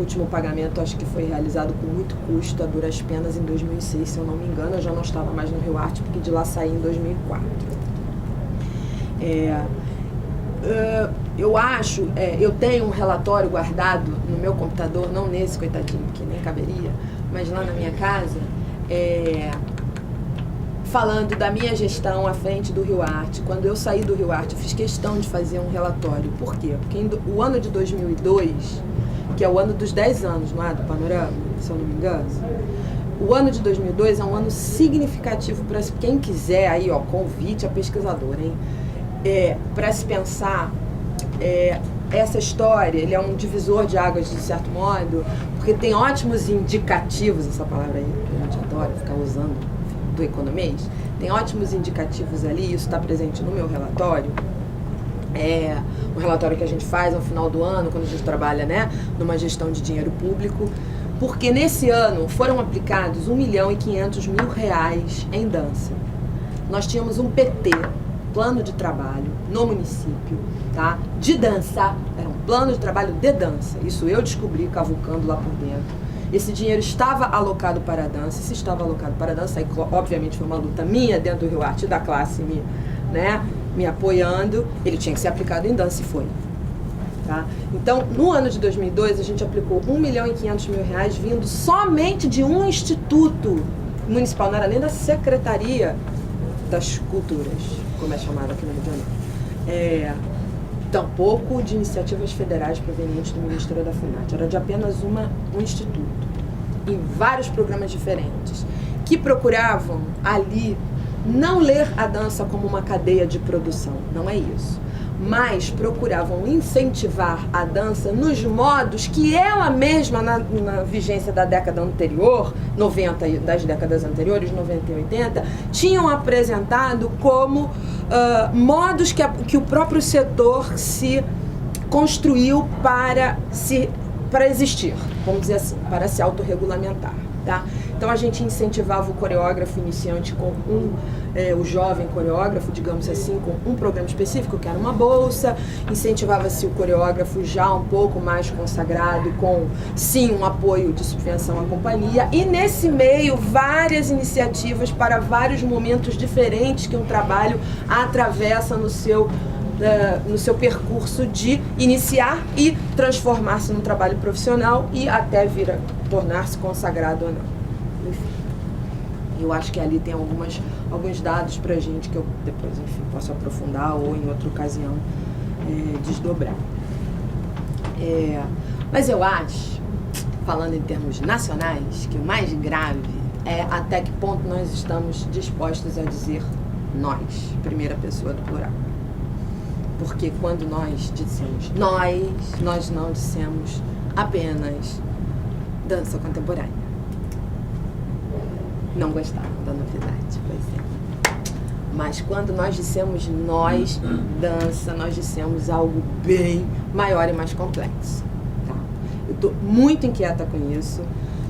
último pagamento acho que foi realizado com muito custo, a duras penas, em 2006, se eu não me engano. Eu já não estava mais no Rio Arte, porque de lá saí em 2004. Eu acho, eu tenho um relatório guardado no meu computador, não nesse, coitadinho, que nem caberia, mas lá na minha casa, falando da minha gestão à frente do Rio Arte. Quando eu saí do Rio Arte, eu fiz questão de fazer um relatório. Por quê? Porque o ano de 2002, que é o ano dos 10 anos, não é, do Panorama, se eu não me engano, o ano de 2002 é um ano significativo para quem quiser, aí, ó, convite a pesquisador, hein? Para se pensar, essa história, ele é um divisor de águas, de certo modo, porque tem ótimos indicativos, essa palavra aí, que a gente adora ficar usando, do economês, tem ótimos indicativos ali, isso está presente no meu relatório, um relatório que a gente faz no final do ano, quando a gente trabalha, né, numa gestão de dinheiro público, porque nesse ano foram aplicados R$1.500.000 em dança. Nós tínhamos um PT, plano de trabalho, no município, tá, de dança, era um plano de trabalho de dança, isso eu descobri cavucando lá por dentro. Esse dinheiro estava alocado para a dança, se estava alocado para a dança, aí obviamente foi uma luta minha dentro do Rio Arte, da classe me apoiando, ele tinha que ser aplicado em dança e foi. Tá? Então, no ano de 2002, a gente aplicou R$1.500.000 vindo somente de um instituto municipal, não era nem da Secretaria das Culturas, como é chamado aqui no Rio de Janeiro. Tampouco de iniciativas federais provenientes do Ministério da FUNAT, era de apenas um instituto, em vários programas diferentes, que procuravam ali não ler a dança como uma cadeia de produção, não é isso, mas procuravam incentivar a dança nos modos que ela mesma, na vigência da década anterior, 90 e das décadas anteriores, 90 e 80, tinham apresentado como modos que o próprio setor se construiu para existir, vamos dizer assim, para se autorregulamentar. Tá? Então a gente incentivava o coreógrafo iniciante com o jovem coreógrafo, digamos assim, com um programa específico, que era uma bolsa, incentivava-se o coreógrafo já um pouco mais consagrado, com sim um apoio de subvenção à companhia, e nesse meio várias iniciativas para vários momentos diferentes que um trabalho atravessa no seu percurso de iniciar e transformar-se num trabalho profissional e até vir a tornar-se consagrado ou não. Enfim, eu acho que ali tem alguns dados pra gente que eu depois, enfim, posso aprofundar ou em outra ocasião desdobrar. Mas eu acho, falando em termos nacionais, que o mais grave é até que ponto nós estamos dispostos a dizer nós, primeira pessoa do plural. Porque quando nós dissemos nós não dissemos apenas dança contemporânea. Não gostaram da novidade, pois é. Mas quando nós dissemos nós, dança, nós dissemos algo bem maior e mais complexo. Tá? Eu estou muito inquieta com isso.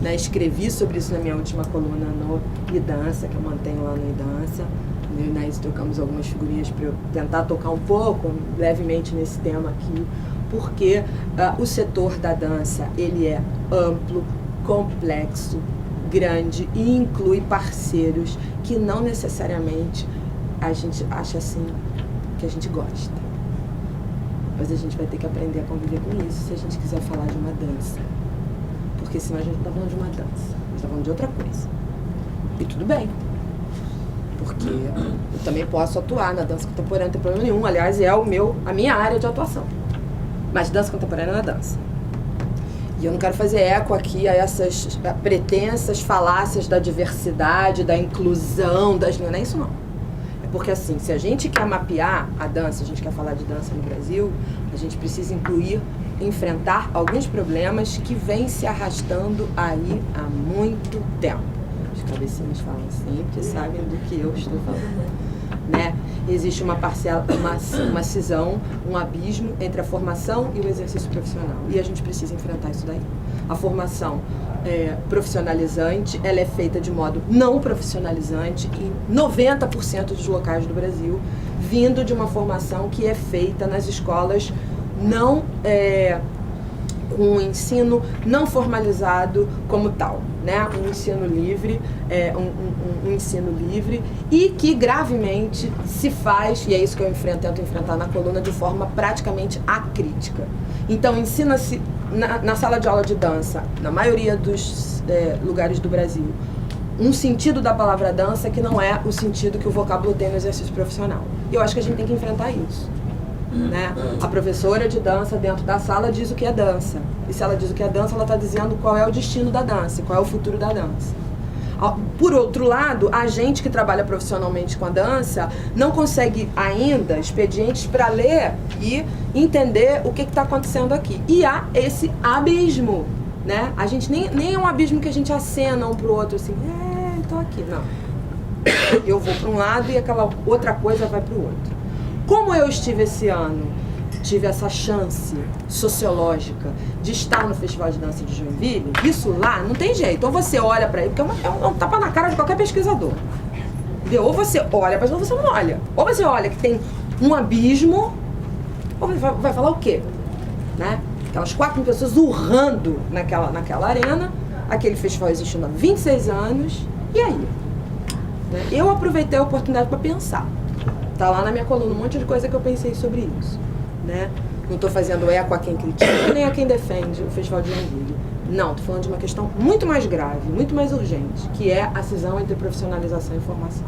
Né? Escrevi sobre isso na minha última coluna no iDança, que eu mantenho lá no iDança. Nós trocamos algumas figurinhas para eu tentar tocar um pouco, levemente, nesse tema aqui, porque o setor da dança, ele é amplo, complexo, grande e inclui parceiros que não necessariamente a gente acha assim que a gente gosta. Mas a gente vai ter que aprender a conviver com isso se a gente quiser falar de uma dança. Porque senão a gente não está falando de uma dança, a gente está falando de outra coisa. E tudo bem. Porque eu também posso atuar na dança contemporânea, não tem problema nenhum. Aliás, é a minha área de atuação. Mas dança contemporânea é dança. E eu não quero fazer eco aqui a essas pretensas falácias da diversidade, da inclusão, não é isso não. É porque assim, se a gente quer mapear a dança, a gente quer falar de dança no Brasil, a gente precisa enfrentar alguns problemas que vêm se arrastando aí há muito tempo. Os cabecinhos falam assim, porque sabem do que eu estou falando. Né? Existe uma cisão, um abismo entre a formação e o exercício profissional. E a gente precisa enfrentar isso daí. A formação profissionalizante, ela é feita de modo não profissionalizante em 90% dos locais do Brasil, vindo de uma formação que é feita nas escolas não com o ensino não formalizado como tal, né? Um ensino livre, um ensino livre e que gravemente se faz, e é isso que eu tento enfrentar na coluna, de forma praticamente acrítica. Então, ensina-se na sala de aula de dança, na maioria dos lugares do Brasil, um sentido da palavra dança que não é o sentido que o vocábulo tem no exercício profissional. E eu acho que a gente tem que enfrentar isso. Né? A professora de dança dentro da sala diz o que é dança. E se ela diz o que é dança, ela está dizendo qual é o destino da dança, qual é o futuro da dança. Por outro lado, a gente que trabalha profissionalmente com a dança não consegue ainda expedientes para ler e entender o que está acontecendo aqui. E há esse abismo, né? A gente nem é um abismo que a gente acena um pro outro assim, tô aqui. Não. Eu vou para um lado e aquela outra coisa vai para o outro. Como eu estive esse ano, tive essa chance sociológica de estar no Festival de Dança de Joinville, isso lá não tem jeito. Ou você olha para ele, porque é um tapa na cara de qualquer pesquisador. Entendeu? Ou você olha, mas você não olha. Ou você olha que tem um abismo, ou vai falar o quê? Né? Aquelas 4.000 pessoas urrando naquela arena, aquele festival existindo há 26 anos, e aí? Né? Eu aproveitei a oportunidade para pensar. Tá lá na minha coluna um monte de coisa que eu pensei sobre isso, né? Não estou fazendo eco a quem critica, nem a quem defende o Festival de Joinville. Não, estou falando de uma questão muito mais grave, muito mais urgente, que é a cisão entre profissionalização e formação.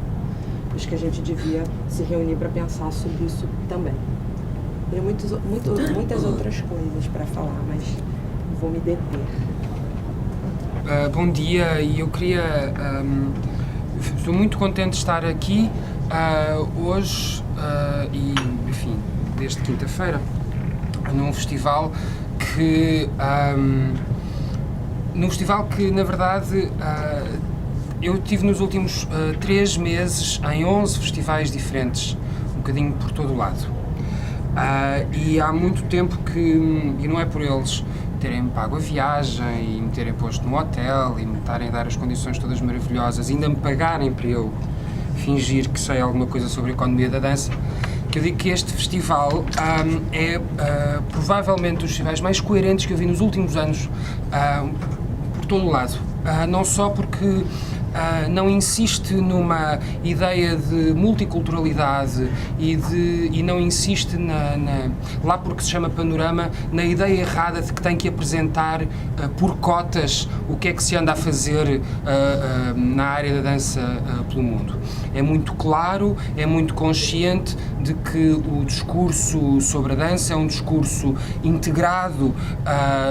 Acho que a gente devia se reunir para pensar sobre isso também. Tem muitas outras coisas para falar, mas vou me deter. Bom dia, e eu queria... estou muito contente de estar aqui hoje e, enfim, desde quinta-feira, num festival que, na verdade, eu tive nos últimos 3 meses em 11 festivais diferentes, um bocadinho por todo o lado. E há muito tempo que, e não é por eles terem pago a viagem e me terem posto no hotel e me estarem a dar as condições todas maravilhosas, ainda me pagarem para eu fingir que sei alguma coisa sobre a economia da dança, que eu digo que este festival é provavelmente dos festivais mais coerentes que eu vi nos últimos anos por todo o lado. Não só porque não insiste numa ideia de multiculturalidade e não insiste lá porque se chama Panorama, na ideia errada de que tem que apresentar por cotas o que é que se anda a fazer na área da dança pelo mundo. É muito claro, é muito consciente de que o discurso sobre a dança é um discurso integrado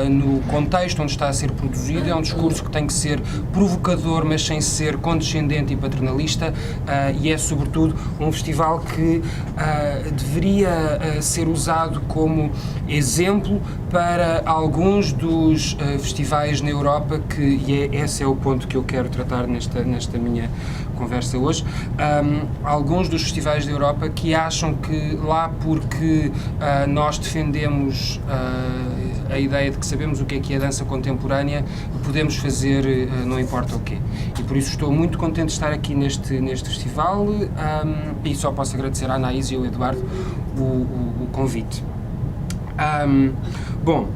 no contexto onde está a ser produzido, é um discurso que tem que ser provocador, mas sem ser condescendente e paternalista, e é sobretudo um festival que deveria ser usado como exemplo para alguns dos festivais na Europa, esse é o ponto que eu quero tratar nesta minha conversa hoje. Alguns dos festivais da Europa que acham que lá porque nós defendemos a ideia de que sabemos o que é dança contemporânea, podemos fazer não importa o quê. E por isso estou muito contente de estar aqui neste festival e só posso agradecer à Anaís e ao Eduardo o convite. Bom,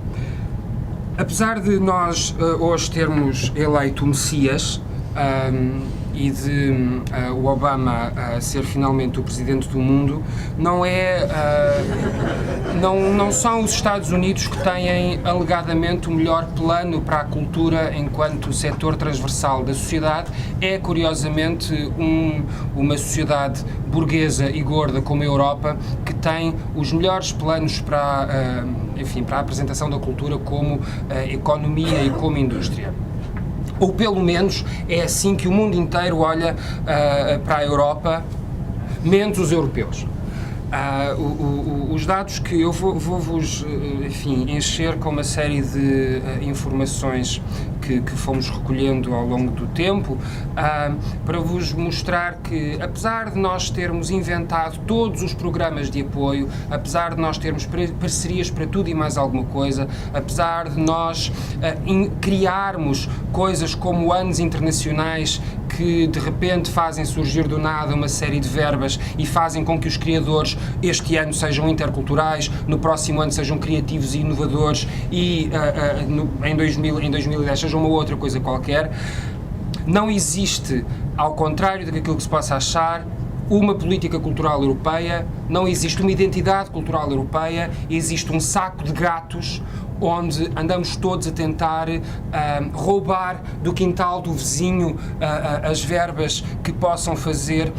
apesar de nós hoje termos eleito o Messias e de o Obama ser finalmente o presidente do mundo, não são os Estados Unidos que têm alegadamente o melhor plano para a cultura enquanto setor transversal da sociedade. É, curiosamente, uma sociedade burguesa e gorda como a Europa que tem os melhores planos para a apresentação da cultura como economia e como indústria. Ou pelo menos é assim que o mundo inteiro olha para a Europa, menos os europeus. Os dados que eu vou-vos, encher com uma série de informações que fomos recolhendo ao longo do tempo, para vos mostrar que, apesar de nós termos inventado todos os programas de apoio, apesar de nós termos parcerias para tudo e mais alguma coisa, apesar de nós criarmos coisas como anos internacionais que de repente fazem surgir do nada uma série de verbas e fazem com que os criadores este ano sejam interculturais, no próximo ano sejam criativos e inovadores e em 2010 seja uma outra coisa qualquer. Não existe, ao contrário daquilo que se possa achar, uma política cultural europeia, não existe uma identidade cultural europeia, existe um saco de gatos onde andamos todos a tentar roubar do quintal do vizinho as verbas que possam fazer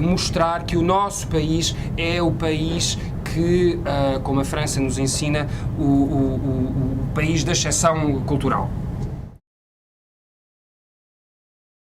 mostrar que o nosso país é o país que, como a França nos ensina, o país da exceção cultural.